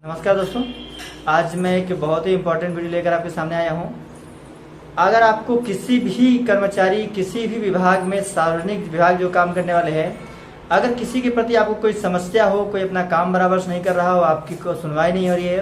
नमस्कार दोस्तों, आज मैं एक बहुत ही इम्पोर्टेंट वीडियो लेकर आपके सामने आया हूं। अगर आपको किसी भी कर्मचारी किसी भी विभाग में, सार्वजनिक विभाग जो काम करने वाले हैं, अगर किसी के प्रति आपको कोई समस्या हो, कोई अपना काम बराबर से नहीं कर रहा हो, आपकी कोई सुनवाई नहीं हो रही है,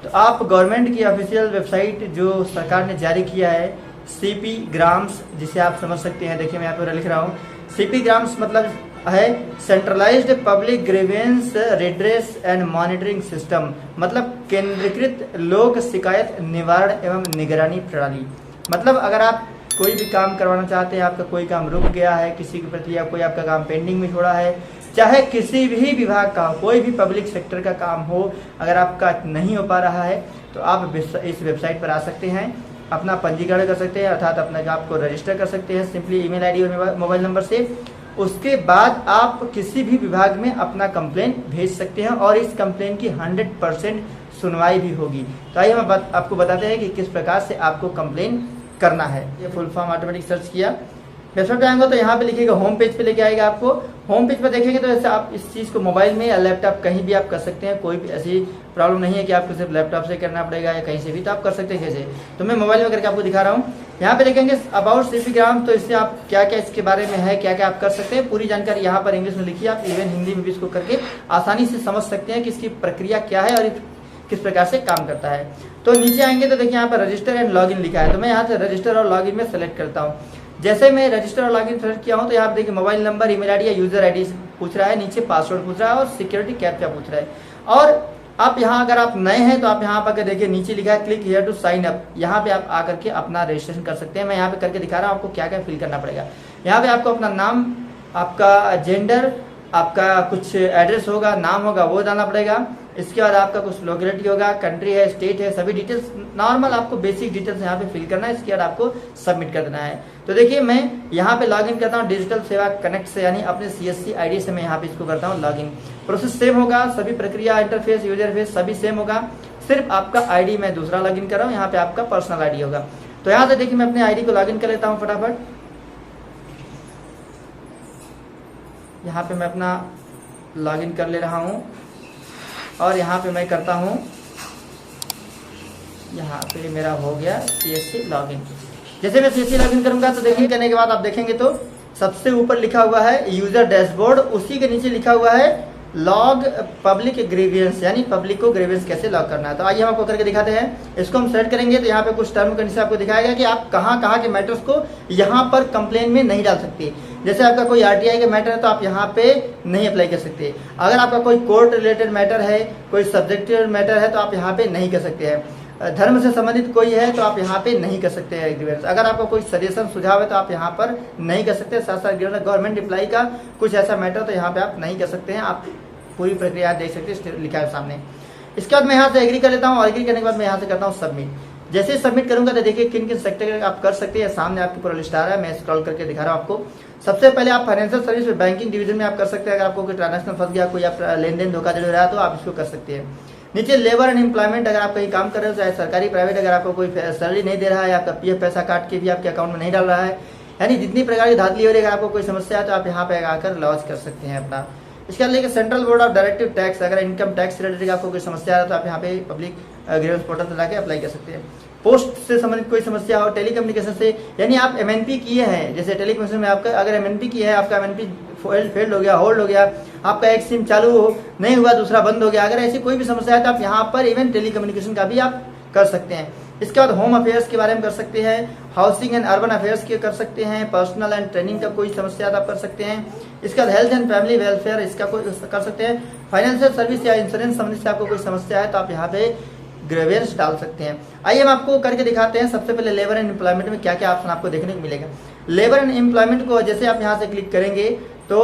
तो आप गवर्नमेंट की ऑफिशियल वेबसाइट जो सरकार ने जारी किया है, सीपी ग्राम्स, जिसे आप समझ सकते हैं। देखिए मैं यहाँ पर लिख रहा हूँ, सीपी ग्राम्स मतलब है centralised public grievance redress and monitoring system, मतलब केंद्रीकृत लोक शिकायत निवारण एवं निगरानी प्रणाली। मतलब अगर आप कोई भी काम करवाना चाहते हैं, आपका कोई काम रुक गया है किसी के प्रति, या कोई आपका काम पेंडिंग में छोड़ा है, चाहे किसी भी विभाग का हो, कोई भी पब्लिक सेक्टर का काम हो, अगर आपका नहीं हो पा रहा है तो आप इस वेबसाइट पर आ सकते हैं, अपना पंजीकरण कर सकते हैं, अर्थात अपना आपको रजिस्टर कर सकते हैं सिंपली ईमेल आईडी और मोबाइल नंबर से। उसके बाद आप किसी भी विभाग में अपना कंप्लेन भेज सकते हैं और इस कंप्लेन की 100% सुनवाई भी होगी। तो आइए हम आपको बताते हैं कि किस प्रकार से आपको कंप्लेन करना है। ये फुल फॉर्म ऑटोमेटिक सर्च किया, वेबसाइट पे आएंगे तो यहाँ पे लिखिएगा होम पेज पे लेके आएगा आपको। होम पेज पे देखेंगे तो ऐसे आप इस चीज़ को मोबाइल में या लैपटॉप कहीं भी आप कर सकते हैं, कोई भी ऐसी प्रॉब्लम नहीं है कि आपको सिर्फ लैपटॉप से करना पड़ेगा या कहीं से भी, तो आप कर सकते हैं। कैसे, तो मैं मोबाइल में करके आपको दिखा रहा हूँ। यहाँ पे देखेंगे अबाउट सीपी ग्राम, तो इससे आप क्या क्या इसके बारे में है, क्या क्या आप कर सकते हैं, पूरी जानकारी यहाँ पर इंग्लिश में लिखी है। आप इवन हिंदी में भी इसको करके आसानी से समझ सकते हैं कि इसकी प्रक्रिया क्या है और किस प्रकार से काम करता है। तो नीचे आएंगे तो देखिए यहाँ पर रजिस्टर एंड लॉगिन लिखा है, तो मैं यहाँ से रजिस्टर और लॉगिन में सेलेक्ट करता हूँ। जैसे मैं रजिस्टर और लॉगिन सेलेक्ट किया हूँ तो यहाँ पे देखिए मोबाइल नंबर, ईमेल आईडी या यूजर आईडी पूछ रहा है, नीचे पासवर्ड पूछ रहा है और सिक्योरिटी कैप्चा पूछ रहा है। और आप यहाँ अगर आप नए हैं तो आप यहाँ पर देखिए नीचे लिखा है click here to sign up, यहाँ पे आप आकर के अपना रजिस्ट्रेशन कर सकते हैं। मैं यहाँ पे करके दिखा रहा हूँ आपको क्या क्या फिल करना पड़ेगा। यहाँ पे आपको अपना नाम, आपका जेंडर, आपका कुछ एड्रेस होगा, नाम होगा, वो डालना पड़ेगा। इसके बाद आपका कुछ लोकेलिटी होगा, कंट्री है, स्टेट है, सभी डिटेल्स नॉर्मल आपको बेसिक डिटेल्स यहाँ पे फिल करना है। इसके बाद आपको सबमिट कर देना है। तो देखिए मैं यहाँ पे लॉगिन करता हूँ डिजिटल सेवा कनेक्ट से, यानी अपने सीएससी आईडी से मैं यहाँ पे इसको करता हूँ लॉगिन। प्रोसेस सेम होगा, सभी प्रक्रिया, इंटरफेस, यूजर फेस सभी सेम होगा, सिर्फ आपका आईडी मैं दूसरा लॉगिन कर रहा हूँ, यहाँ पे आपका पर्सनल आईडी होगा। तो यहाँ से देखिए मैं अपने आईडी को लॉगिन कर लेता हूँ फटाफट। यहाँ पे मैं अपना लॉगिन कर ले रहा हूँ और यहाँ पे मैं करता हूँ, यहाँ पे मेरा हो गया सीएससी लॉगिन। जैसे मैं सीएससी लॉगिन करूंगा तो देखिए करने के बाद आप देखेंगे तो सबसे ऊपर लिखा हुआ है यूजर डैशबोर्ड, उसी के नीचे लिखा हुआ है लॉग पब्लिक ग्रीवियंस, यानी पब्लिक को ग्रीवियंस कैसे लॉग करना है। तो आइए हम आपको करके दिखाते हैं। इसको हम सेलेक्ट करेंगे तो यहाँ पे कुछ टर्म कंडीशन आपको दिखाएगा कि आप कहाँ कहाँ के मैटर्स को यहाँ पर कंप्लेन में नहीं डाल सकते। जैसे आपका कोई आरटीआई का मैटर है तो आप यहाँ पे नहीं अप्लाई कर सकते। अगर आपका कोई कोर्ट रिलेटेड मैटर है, कोई सब्जेक्टिव मैटर है तो आप यहाँ पे नहीं कर सकते हैं। धर्म से संबंधित कोई है तो आप यहाँ पे नहीं कर सकते हैं ग्रीवेंस। अगर आपका कोई सजेशन सुझाव है तो आप यहाँ पर नहीं कर सकते। साथ साथ गवर्नमेंट एम्प्लॉय का कुछ ऐसा मैटर तो यहाँ पे आप नहीं कर सकते हैं। आप पूरी प्रक्रिया देख सकते हैं, लिखा है सामने। इसके बाद मैं यहाँ से एग्री कर लेता हूँ और एग्री करने के बाद मैं यहाँ से करता हूँ सबमिट। जैसे सबमिट करूंगा तो देखिए किन किन सेक्टर आप कर सकते हैं, सामने आपकी पूरा लिस्ट आ रहा है। मैं स्क्रॉल करके दिखा रहा हूँ आपको। सबसे पहले आप फाइनेंशियल सर्विस में बैंकिंग डिवीजन में आप कर सकते हैं। अगर आपको कोई ट्रांजैक्शन फंस गया, कोई आप लेन देन धोखाधड़ी हो रहा है तो आप इसको कर सकते हैं। नीचे लेबर एंड एम्प्लॉयमेंट, अगर आप कहीं काम कर रहे हो चाहे सरकारी प्राइवेट, अगर आपको कोई सैलरी नहीं दे रहा है, आपका पीएफ पैसा काट के भी आपके अकाउंट में नहीं डाल रहा है, यानी जितनी प्रकार की धांधली हो रही है, अगर आपको कोई समस्या है तो आप यहाँ पे आकर लॉन्च कर सकते हैं अपना। इसके अलावा central board of directive tax, अगर इनकम टैक्स रिलेटेड आपको कोई समस्या है तो आप यहाँ पे पब्लिक ग्रीवेंस पोर्टल पर जाकर अप्लाई कर सकते हैं। पोस्ट से संबंधित कोई समस्या हो, टेलीकम्युनिकेशन से, यानी आप एमएनपी किए हैं, जैसे टेलीकम्युनिकेशन में आपका अगर एमएनपी किया है, आपका एमएनपी फेल्ड हो गया, होल्ड हो गया, आपका एक सिम चालू हो नहीं हुआ, दूसरा बंद हो गया, अगर ऐसी कोई भी समस्या है तो आप यहाँ पर इवन टेलीकम्युनिकेशन का भी आप कर सकते हैं। इसके बाद होम अफेयर्स के बारे में कर सकते हैं, हाउसिंग एंड अर्बन अफेयर्स के कर सकते हैं, पर्सनल एंड ट्रेनिंग का कोई समस्या आप कर सकते हैं। इसके बाद हेल्थ एंड फैमिली वेलफेयर, इसका कोई कर सकते हैं। फाइनेंशियल सर्विस या इंश्योरेंस संबंधित से आपको कोई समस्या है तो आप यहाँ पे ग्रीवेंस डाल सकते हैं। आइए हम आपको करके दिखाते हैं। सबसे पहले लेबर एंड एम्प्लॉयमेंट में क्या क्या ऑप्शन आपको देखने को मिलेगा। लेबर एंड एम्प्लॉयमेंट को जैसे आप यहाँ से क्लिक करेंगे तो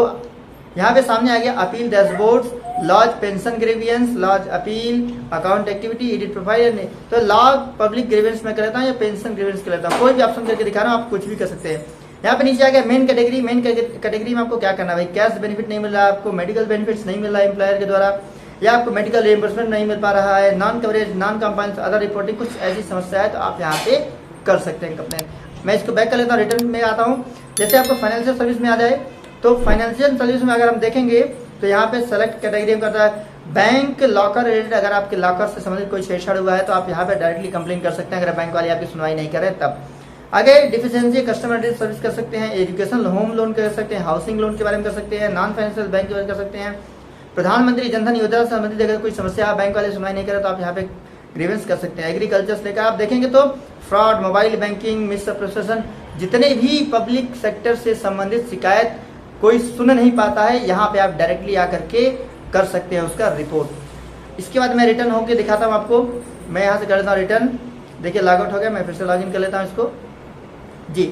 यहाँ पे सामने आ गया appeal dashboard, lodge pension grievance, lodge appeal, account activity, edit profile. तो लॉज पब्लिक ग्रीवियंस में कर लेता हूँ या पेंशन ग्रीवियंस कर लेता हूँ, कोई भी ऑप्शन करके दिखा रहा हूँ, आप कुछ भी कर सकते हैं। यहाँ पे नीचे आ गया मेन कैटेगरी। मेन कैटेगरी में आपको क्या करना है भाई, कैश बेनिफिट नहीं मिल रहा है आपको, मेडिकल बेनिफिट्स नहीं मिल रहा है एम्प्लॉयर के द्वारा, या आपको मेडिकल रिएम्बर्समेंट नहीं मिल पा रहा है, non coverage, non compliance, other reporting, कुछ ऐसी समस्या है तो आप यहाँ पे कर सकते हैं कंप्लेन। मैं इसको बैक कर लेता हूँ, रिटर्न में आता हूँ। जैसे आपको फाइनेंशियल सर्विस में आ जाए तो फाइनेंशियल सर्विस में अगर हम देखेंगे तो यहाँ पे सेलेक्ट कैटेगरी में करता है बैंक लॉकर रिलेटेड अगर आपके लॉकर से संबंधित कोई छेड़छाड़ हुआ है तो आप यहाँ पे डायरेक्टली कंप्लेन कर सकते हैं अगर बैंक वाले आपकी सुनवाई नहीं करें तब। आगे डिफिशियंसी कस्टमर सर्विस कर सकते हैं, एजुकेशन होम लोन कर सकते हैं, हाउसिंग लोन के बारे में कर सकते हैं, नॉन फाइनेंशियल बैंक के बारे में कर सकते हैं, प्रधानमंत्री जनधन योजना से संबंधित अगर कोई समस्या बैंक वाले सुनवाई नहीं करे तो आप यहाँ पे ग्रीवेंस कर सकते हैं। एग्रीकल्चर से लेकर आप देखेंगे तो फ्रॉड, मोबाइल बैंकिंग, मिसअप्रोप्रिएशन, जितने भी पब्लिक सेक्टर से संबंधित शिकायत कोई सुन नहीं पाता है, यहाँ पे आप डायरेक्टली आकर के कर सकते हैं उसका रिपोर्ट। इसके बाद मैं रिटर्न होकर दिखाता हूँ आपको। मैं यहाँ से कर लेता हूँ रिटर्न। देखिए लॉग आउट हो गया, मैं फिर से लॉग इन कर लेता हूँ इसको जी।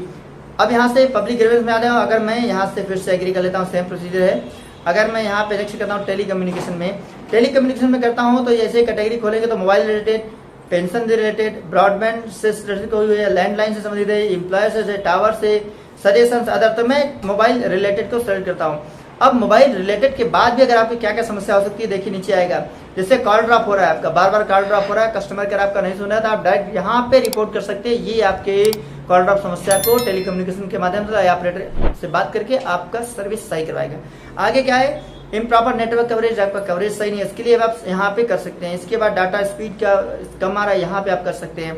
अब यहाँ से पब्लिक ग्रीवेंस में आ जाऊँ। अगर मैं यहाँ से फिर से एग्री कर लेता हूँ, सेम प्रोसीजर है। अगर मैं यहाँ पे नेक्स्ट करता हूँ टेलीकम्युनिकेशन में करता हूँ तो ऐसे कैटेगरी खोलेंगे तो mobile related, pension related, broadband से रिलेटेड कोई है, लैंडलाइन से संबंधित है, एम्प्लॉयर से, टावर से, सजेशन अदर, तो मैं मोबाइल रिलेटेड को सेलेक्ट करता हूँ। अब मोबाइल रिलेटेड के बाद भी अगर आपकी क्या क्या समस्या हो सकती है देखिए नीचे आएगा। जैसे कॉल ड्रॉप हो रहा है आपका, बार बार कॉल ड्रॉप हो रहा है, कस्टमर केयर आपका नहीं सुन रहा था, आप डायरेक्ट यहाँ पे रिपोर्ट कर सकते हैं। ये आपके कॉल ड्रॉप समस्या को टेलीकम्युनिकेशन के माध्यम से या ऑपरेटर से बात करके आपका सर्विस सही करवाएगा। आगे क्या है, इम्प्रॉपर नेटवर्क कवरेज, आपका कवरेज सही नहीं है, इसके लिए आप यहाँ पे कर सकते हैं। इसके बाद डाटा स्पीड का कम आ रहा है, यहाँ पे आप कर सकते हैं।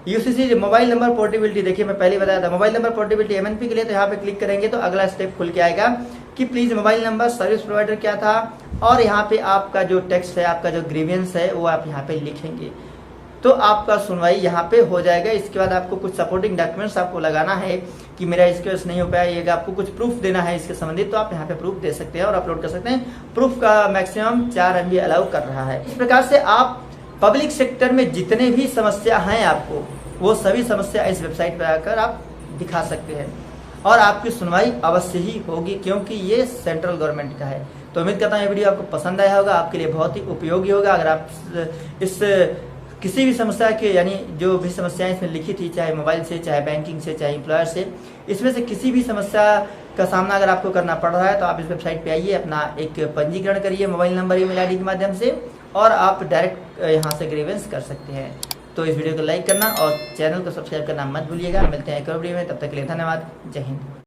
यूसीसी मोबाइल नंबर पोर्टेबिलिटी, देखिए मैं पहले बताया था मोबाइल नंबर पोर्टेबिलिटी एमएनपी के लिए, तो यहाँ पे क्लिक करेंगे तो अगला स्टेप खुल के आएगा कि please mobile number, service provider क्या था, और यहाँ पे आपका जो टेक्स्ट है, आपका जो ग्रीवियंस है वो आप यहाँ पे लिखेंगे तो आपका सुनवाई यहाँ पे हो जाएगा। इसके बाद आपको कुछ सपोर्टिंग डॉक्यूमेंट्स आपको लगाना है कि मेरा इसके वजह से नहीं हो पाया, ये आपको कुछ प्रूफ देना है इसके संबंधित, तो आप यहाँ पे प्रूफ दे सकते हैं और अपलोड कर सकते हैं। प्रूफ का मैक्सिमम 4 MB अलाउ कर रहा है। इस प्रकार से आप पब्लिक सेक्टर में जितने भी समस्या हैं आपको, वो सभी समस्या इस वेबसाइट पर आकर आप दिखा सकते हैं और आपकी सुनवाई अवश्य ही होगी, क्योंकि ये सेंट्रल गवर्नमेंट का है। तो उम्मीद करता हूँ ये वीडियो आपको पसंद आया होगा, आपके लिए बहुत ही उपयोगी होगा। अगर आप इस किसी भी समस्या के, यानी जो भी समस्याएं इसमें लिखी थी, चाहे मोबाइल से, चाहे बैंकिंग से, चाहे एम्प्लॉयर से, इसमें से किसी भी समस्या का सामना अगर आपको करना पड़ रहा है तो आप इस वेबसाइट पे आइए, अपना एक पंजीकरण करिए मोबाइल नंबर, ईमेल आईडी के माध्यम से, और आप डायरेक्ट यहाँ से ग्रीवेंस कर सकते हैं। तो इस वीडियो को लाइक करना और चैनल को सब्सक्राइब करना मत भूलिएगा। मिलते हैं एक और वीडियो में, तब तक के लिए धन्यवाद। जय हिंद।